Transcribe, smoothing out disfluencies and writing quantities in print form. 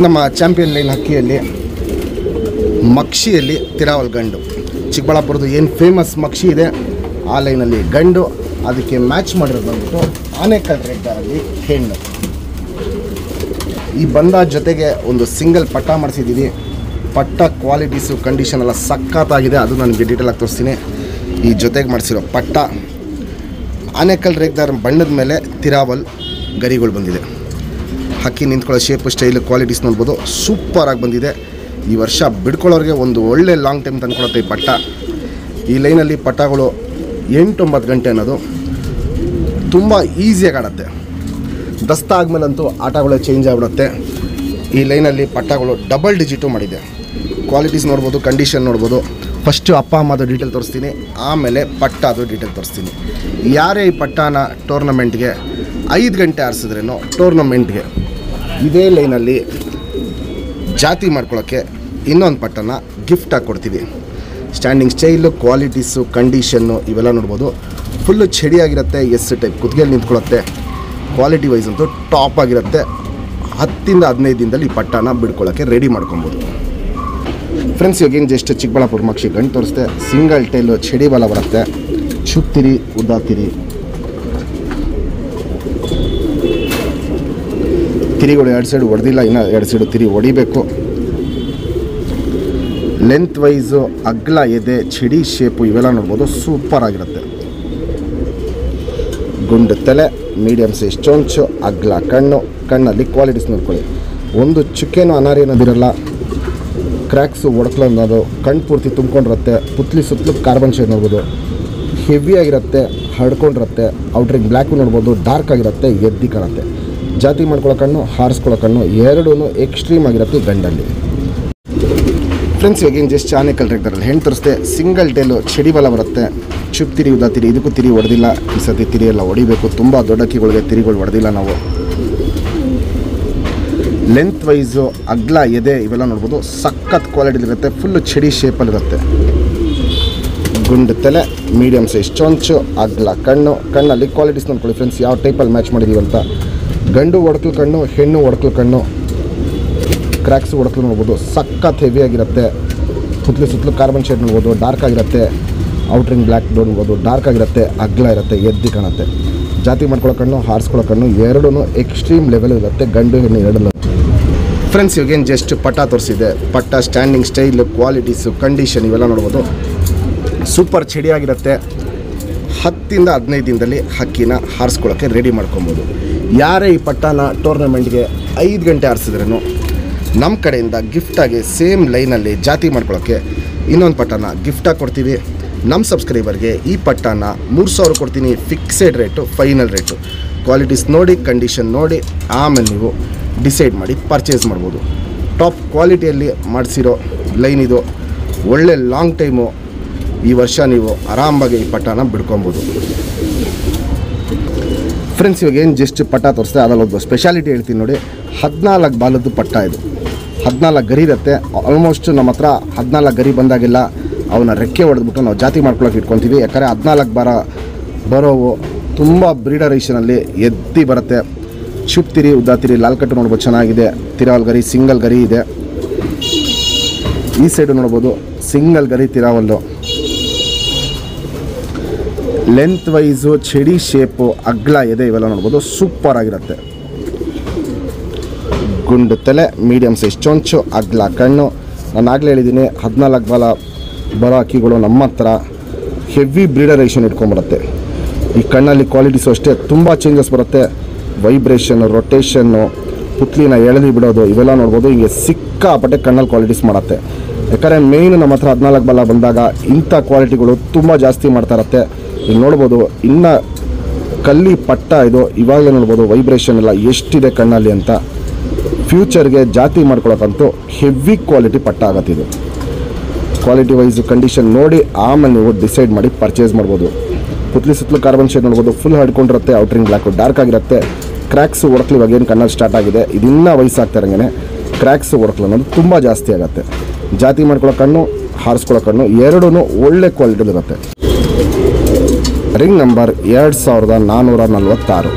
ನಮ್ಮ champion line ಹಕ್ಕಿಯಲ್ಲಿ ಮಕ್ಷಿಯಲ್ಲಿ ತಿರಾವಲ್ ಗಂಡು, ಚಿಕ್ಕಬಳ್ಳಾಪುರದ ಏನು ಫೇಮಸ್ ಮಕ್ಷಿ ಇದೆ ಆ ಲೈನಲ್ಲಿ ಗಂಡು, ಅದಕ್ಕೆ ಮ್ಯಾಚ್ ಮಾಡಿರೋದು ಬಂದ್ಬಿಟ್ಟು ಆನೆಕಲ್ ರೆಡ್ಡರಲ್ಲಿ ಹೆಣ್ಣು. ಈ ಬಂದ ಜೊತೆಗೆ ಒಂದು ಸಿಂಗಲ್ ಪಟ್ಟ ಮಾಡಿಸಿದ್ದೀವಿ. ಪಟ್ಟ ಕ್ವಾಲಿಟೀಸು ಕಂಡೀಷನ್ ಎಲ್ಲ ಸಖತ್ತಾಗಿದೆ, ಅದು ನನಗೆ ಡೀಟೇಲಾಗಿ ತೋರಿಸ್ತೀನಿ. ಈ ಜೊತೆಗೆ ಮಾಡಿಸಿರೋ ಪಟ್ಟ ಆನೆಕಲ್ ರೇಗ್ದಾರ್ ಬಣ್ಣದ ಮೇಲೆ ತಿರಾವಲ್ ಗರಿಗಳು ಬಂದಿದೆ. ಹಕ್ಕಿ ನಿಂತ್ಕೊಳ್ಳೋ ಶೇಪು ಸ್ಟೈಲು ಕ್ವಾಲಿಟೀಸ್ ನೋಡ್ಬೋದು, ಸೂಪರಾಗಿ ಬಂದಿದೆ. ಈ ವರ್ಷ ಬಿಡ್ಕೊಳ್ಳೋರಿಗೆ ಒಂದು ಒಳ್ಳೆ ಲಾಂಗ್ ಟೈಮ್ ತಂದ್ಕೊಡುತ್ತೆ ಈ ಪಟ್ಟ. ಈ ಲೈನಲ್ಲಿ ಪಟ್ಟಗಳು 8-9 ಗಂಟೆ ಅನ್ನೋದು ತುಂಬ ಈಸಿಯಾಗಿ ಆಡುತ್ತೆ. ದಸ್ತ ಆದಮೇಲಂತೂ ಆಟಗಳೇ ಚೇಂಜ್ ಆಗಿಬಿಡುತ್ತೆ. ಈ ಲೈನಲ್ಲಿ ಪಟ್ಟಗಳು ಡಬಲ್ ಡಿಜಿಟು ಮಾಡಿದೆ. ಕ್ವಾಲಿಟೀಸ್ ನೋಡ್ಬೋದು, ಕಂಡೀಷನ್ ನೋಡ್ಬೋದು. ಫಸ್ಟು ಅಪ್ಪ ಅಮ್ಮದು ಡೀಟೇಲ್ ತೋರಿಸ್ತೀನಿ, ಆಮೇಲೆ ಪಟ್ಟದು ಡೀಟೇಲ್ ತೋರಿಸ್ತೀನಿ. ಯಾರೇ ಈ ಪಟ್ಟನ ಟೂರ್ನಮೆಂಟ್ಗೆ 5 ಗಂಟೆ ಆರಿಸಿದ್ರೇನೋ ಟೂರ್ನಮೆಂಟ್ಗೆ ಇದೇ ಲೈನಲ್ಲಿ ಜಾತಿ ಮಾಡ್ಕೊಳ್ಳೋಕ್ಕೆ ಇನ್ನೊಂದು ಪಟ್ಟನ ಗಿಫ್ಟಾಗಿ ಕೊಡ್ತೀವಿ. ಸ್ಟ್ಯಾಂಡಿಂಗ್ ಸ್ಟೈಲು, ಕ್ವಾಲಿಟೀಸು, ಕಂಡೀಷನ್ನು ಇವೆಲ್ಲ ನೋಡ್ಬೋದು. ಫುಲ್ಲು ಚಡಿಯಾಗಿರುತ್ತೆ, ಎಸ್ ಟೈಪ್ ಕುತ್ತಿಗೆಯಲ್ಲಿ ನಿಂತ್ಕೊಳ್ಳುತ್ತೆ. ಕ್ವಾಲಿಟಿ ವೈಸ್ ಅಂತೂ ಟಾಪ್ ಆಗಿರುತ್ತೆ. 10-15 ದಿನದಲ್ಲಿ ಈ ಪಟ್ಟನ ಬಿಡ್ಕೊಳ್ಳೋಕ್ಕೆ ರೆಡಿ ಮಾಡ್ಕೊಬೋದು. ಫ್ರೆಂಡ್ಸ್, ಇವಾಗ ಏನು ಜಸ್ಟ್ ಚಿಕ್ಕಬಳ್ಳಾಪುರ ಮಕ್ಷಿ ಗಂಡು ತೋರಿಸ್ತೆ. ಸಿಂಗಲ್ ಟೈಲು ಚಡಿ ಬಲ ಬರುತ್ತೆ, ಚುಪ್ತಿರಿ ಉದ್ದಾತಿರಿ, ತಿರಿಗಳು 2 ಸೈಡು ಹೊಡೆದಿಲ್ಲ, ಇನ್ನೂ 2 ಸೈಡು ತಿರಿ ಹೊಡಿಬೇಕು. ಲೆಂತ್ ವೈಸು, ಅಗ್ಲ ಎದೆ, ಚಡಿ ಶೇಪು ಇವೆಲ್ಲ ನೋಡ್ಬೋದು, ಸೂಪರ್ ಆಗಿರುತ್ತೆ. ಗುಂಡು ತಲೆ, ಮೀಡಿಯಮ್ ಸೈಜ್ ಚೊಂಚು, ಅಗ್ಲ ಕಣ್ಣು, ಕಣ್ಣಲ್ಲಿ ಕ್ವಾಲಿಟೀಸ್ ನೋಡ್ಕೊಳ್ಳಿ. ಒಂದು ಚುಕ್ಕೆನೂ ಅನಾರಿ ಅನ್ನೋದಿರಲ್ಲ, ಕ್ರ್ಯಾಕ್ಸು ಒಡಕ್ಲು ಅನ್ನೋದು, ಕಣ್ಣು ಪೂರ್ತಿ ತುಂಬ್ಕೊಂಡಿರುತ್ತೆ. ಪುತ್ಲಿ ಸುತ್ತಲೂ ಕಾರ್ಬನ್ ಶೇಡ್ ನೋಡ್ಬೋದು, ಹೆವಿಯಾಗಿರುತ್ತೆ, ಹರ್ಡ್ಕೊಂಡಿರುತ್ತೆ. ಔಟ್ರಿಂಗ್ ಬ್ಲ್ಯಾಕು ನೋಡ್ಬೋದು, ಡಾರ್ಕ್ ಆಗಿರುತ್ತೆ, ಎದ್ದಿ ಕಾಣುತ್ತೆ. ಜಾತಿ ಮಾಡ್ಕೊಳ್ಳೋ ಕಣ್ಣು, ಹಾರಿಸ್ಕೊಳ್ಳೋ ಕಣ್ಣು ಎರಡೂ ಎಕ್ಸ್ಟ್ರೀಮ್ ಆಗಿರುತ್ತೆ ಗಂಡಲ್ಲಿ. ಫ್ರೆಂಡ್ಸ್, ಇವಾಗ ಏನು ಜಸ್ಟ್ ಆನೆಕಲ್ ರೆಗ್ದಾರಲ್ಲಿ ಹೆಣ್ಣು ತೋರಿಸ್ತೆ. ಸಿಂಗಲ್ ಟೇಲು ಚಡಿ ಬಲ ಬರುತ್ತೆ, ಚುಪ್ ತಿರಿ ಉದ್ದ ತಿರಿ, ಇದಕ್ಕೂ ತಿರಿ ಹೊಡೆದಿಲ್ಲ. ಈ ಸತಿ ತಿರಿ ಎಲ್ಲ ಹೊಡಿಬೇಕು, ತುಂಬ ದೊಡ್ಡ ಅಕ್ಕಿಗಳಿಗೆ ತಿರಿಗಳು ಹೊಡೆದಿಲ್ಲ ನಾವು. ಲೆಂತ್ ವೈಸು, ಅಗ್ಲ ಎದೆ ಇವೆಲ್ಲ ನೋಡ್ಬೋದು, ಸಖತ್ ಕ್ವಾಲಿಟಿಲಿರುತ್ತೆ. ಫುಲ್ಲು ಚಡಿ ಶೇಪಲ್ಲಿರುತ್ತೆ. ಗುಂಡು ತಲೆ, ಮೀಡಿಯಮ್ ಸೈಜ್ ಚೊಂಚು, ಅಗ್ಲ ಕಣ್ಣು, ಕಣ್ಣಲ್ಲಿ ಕ್ವಾಲಿಟೀಸ್ ನೋಡ್ಕೊಳ್ಳಿ. ಫ್ರೆಂಡ್ಸ್, ಯಾವ ಟೈಪಲ್ಲಿ ಮ್ಯಾಚ್ ಮಾಡಿದ್ದೀವಿ ಅಂತ. ಗಂಡು ಒಡಕಲು ಕಣ್ಣು, ಹೆಣ್ಣು ಒಡಕಲು ಕಣ್ಣು, ಕ್ರ್ಯಾಕ್ಸು ಒಡಕಲು ನೋಡ್ಬೋದು, ಸಖತ್ ಹೆವಿಯಾಗಿರುತ್ತೆ. ಸುತ್ತಲೂ ಸುತ್ತಲೂ ಕಾರ್ಬನ್ ಶೇಡ್ ನೋಡ್ಬೋದು, ಡಾರ್ಕ್ ಆಗಿರುತ್ತೆ. ಔಟ್ರಿಂಗ್ ಬ್ಲ್ಯಾಕ್ ನೋಡ್ಬೋದು, ಡಾರ್ಕ್ ಆಗಿರುತ್ತೆ, ಅಗ್ಲ ಇರುತ್ತೆ, ಎದ್ದಿ ಕಾಣುತ್ತೆ. ಜಾತಿ ಮಾಡ್ಕೊಳ್ಳೋ ಕಣ್ಣು, ಹಾರಿಸ್ಕೊಳ್ಳೋ ಕಣ್ಣು ಎರಡೂ ಎಕ್ಸ್ಟ್ರೀಮ್ ಲೆವೆಲ್ ಇರುತ್ತೆ, ಗಂಡು ಹೆಣ್ಣು ಎರಡೂ. ಫ್ರೆಂಡ್ಸ್, ಇವಾಗೇನು ಜಸ್ಟ್ ಪಟ್ಟ ತೋರಿಸಿದೆ. ಪಟ್ಟ ಸ್ಟ್ಯಾಂಡಿಂಗ್ ಸ್ಟೈಲು, ಕ್ವಾಲಿಟೀಸು, ಕಂಡೀಷನ್ ಇವೆಲ್ಲ ನೋಡ್ಬೋದು, ಸೂಪರ್ ಚಡಿಯಾಗಿರುತ್ತೆ. 10-15 ದಿನದಲ್ಲಿ ಹಕ್ಕಿನ ಹಾರಿಸ್ಕೊಳ್ಳೋಕ್ಕೆ ರೆಡಿ ಮಾಡ್ಕೊಬೋದು. ಯಾರೇ ಈ ಪಟ್ಟನ ಟೂರ್ನಮೆಂಟ್ಗೆ 5 ಗಂಟೆ ಹಾರಿಸಿದ್ರೂ ನಮ್ಮ ಕಡೆಯಿಂದ ಗಿಫ್ಟಾಗಿ ಸೇಮ್ ಲೈನಲ್ಲಿ ಜಾತಿ ಮಾಡ್ಕೊಳ್ಳೋಕ್ಕೆ ಇನ್ನೊಂದು ಪಟ್ಟನ ಗಿಫ್ಟಾಗಿ ಕೊಡ್ತೀವಿ. ನಮ್ಮ ಸಬ್ಸ್ಕ್ರೈಬರ್ಗೆ ಈ ಪಟ್ಟನ 3000 ಕೊಡ್ತೀನಿ, fixed rate, final rate. Qualities ನೋಡಿ, ಕಂಡೀಷನ್ ನೋಡಿ, ಆಮೇಲೆ ನೀವು ಡಿಸೈಡ್ ಮಾಡಿ ಪರ್ಚೇಸ್ ಮಾಡ್ಬೋದು. ಟಾಪ್ ಕ್ವಾಲಿಟಿಯಲ್ಲಿ ಮಾಡಿಸಿರೋ ಲೈನ್ ಇದು, ಒಳ್ಳೆ ಲಾಂಗ್ ಟೈಮು. ಈ ವರ್ಷ ನೀವು ಆರಾಮಾಗಿ ಈ ಪಟ್ಟನ ಬಿಡ್ಕೊಬೋದು. ಫ್ರೆಂಡ್ಸ್, ಇವಾಗ ಏನು ಜಸ್ಟ್ ಪಟ್ಟ ತೋರಿಸ್ತೆ, ಅದರಲ್ಲಿ ಒಂದು ಸ್ಪೆಷಾಲಿಟಿ ಹೇಳ್ತೀನಿ ನೋಡಿ. 14 ಬಾಲದ್ದು ಪಟ್ಟ ಇದು, 14 ಗರಿ ಇರುತ್ತೆ. ಆಲ್ಮೋಸ್ಟ್ ನಮ್ಮ ಹತ್ರ 14 ಗರಿ ಬಂದಾಗೆಲ್ಲ ಅವನ್ನ ರೆಕ್ಕೆ ಹೊಡೆದ್ಬಿಟ್ಟು ನಾವು ಜಾತಿ ಮಾಡ್ಕೊಳಕ್ಕೆ ಇಟ್ಕೊತೀವಿ. ಯಾಕಂದರೆ 14 ಬರೋವು ತುಂಬ ಬ್ರೀಡರೇಷನಲ್ಲಿ ಎದ್ದಿ ಬರುತ್ತೆ. ಚುಪ್ ತಿರಿ ಉದ್ದ ತಿರಿ, ಲಾಲ್ ಕಟ್ಟು ನೋಡ್ಬೋದು, ಚೆನ್ನಾಗಿದೆ. ತಿರಾವಲ್ ಗರಿ, ಸಿಂಗಲ್ ಗರಿ ಇದೆ. ಈ ಸೈಡು ನೋಡ್ಬೋದು, ಸಿಂಗಲ್ ಗರಿ ತಿರಾವಲ್ಲು. ಲೆಂತ್ ವೈಸು, ಚಡಿ ಶೇಪು, ಅಗ್ಲ ಎದೆ ಇವೆಲ್ಲ ನೋಡ್ಬೋದು, ಸೂಪರ್ ಆಗಿರುತ್ತೆ. ಗುಂಡು ತಲೆ, ಮೀಡಿಯಮ್ ಸೈಜ್ ಚೊಂಚು, ಅಗ್ಲ ಕಣ್ಣು. ನಾನು ಆಗಲೇ ಹೇಳಿದ್ದೀನಿ, 14 ಬಾಲ ಬರೋ ಅಕ್ಕಿಗಳು ನಮ್ಮ ಹತ್ರ ಹೆವಿ ಬ್ರೀಡರೇಷನ್ ಇಟ್ಕೊಂಡ್ಬರುತ್ತೆ. ಈ ಕಣ್ಣಲ್ಲಿ ಕ್ವಾಲಿಟೀಸು ಅಷ್ಟೇ ತುಂಬ ಚೇಂಜಸ್ ಬರುತ್ತೆ. ವೈಬ್ರೇಷನ್ನು, ರೊಟೇಷನ್ನು, ಪುತ್ಲಿನ ಎಳೆದು ಬಿಡೋದು ಇವೆಲ್ಲ ನೋಡ್ಬೋದು. ಹಿಂಗೆ ಸಿಕ್ಕಾಪಟ್ಟೆ ಕಣ್ಣಲ್ಲಿ ಕ್ವಾಲಿಟೀಸ್ ಮಾಡುತ್ತೆ. ಯಾಕಂದರೆ ಮೇಯ್ನು ನಮ್ಮ ಹತ್ರ 14 ಬಾಲ ಬಂದಾಗ ಇಂಥ ಕ್ವಾಲಿಟಿಗಳು ತುಂಬ ಜಾಸ್ತಿ ಮಾಡ್ತಾ ಇರುತ್ತೆ. ಇಲ್ಲಿ ನೋಡ್ಬೋದು, ಇನ್ನು ಕಲ್ಲಿ ಪಟ್ಟ ಇದು, ಇವಾಗಲೇ ನೋಡ್ಬೋದು ವೈಬ್ರೇಷನ್ ಎಲ್ಲ ಎಷ್ಟಿದೆ ಕಣ್ಣಲ್ಲಿ ಅಂತ. ಫ್ಯೂಚರ್ಗೆ ಜಾತಿ ಮಾಡ್ಕೊಳಕ್ಕಂತೂ ಹೆವಿ ಕ್ವಾಲಿಟಿ ಪಟ್ಟ ಆಗತ್ತೆ ಇದು. ಕ್ವಾಲಿಟಿ ವೈಸು, ಕಂಡೀಷನ್ ನೋಡಿ ಆಮೇಲೆ ನೀವು ಡಿಸೈಡ್ ಮಾಡಿ ಪರ್ಚೇಸ್ ಮಾಡ್ಬೋದು. ಪುತ್ಲಿ ಸುತ್ತಲೂ ಕಾರ್ಬನ್ ಶೇಡ್ ನೋಡ್ಬೋದು, ಫುಲ್ ಹಡ್ಕೊಂಡಿರುತ್ತೆ. ಔಟ್ರಿಂಗ್ ಬ್ಲ್ಯಾಕು ಡಾರ್ಕ್ ಆಗಿರುತ್ತೆ. ಕ್ರ್ಯಾಕ್ಸು ಒಡಕ್ಲು ಇವಾಗ ಏನು ಕಣ್ಣಲ್ಲಿ ಸ್ಟಾರ್ಟ್ ಆಗಿದೆ, ಇದನ್ನ ವಯಸ್ಸಾಗ್ತಾ ಇರಂಗೆ ಕ್ರ್ಯಾಕ್ಸು ಒಡಕ್ಲು ಅನ್ನೋದು ತುಂಬ ಜಾಸ್ತಿ ಆಗುತ್ತೆ. ಜಾತಿ ಮಾಡ್ಕೊಳ್ಳೋ ಕಣ್ಣು, ಹಾರಿಸ್ಕೊಳ್ಳೋ ಕಣ್ಣು ಎರಡೂ ಒಳ್ಳೆ ಕ್ವಾಲಿಟಿಲಿರುತ್ತೆ. Ring number 2446.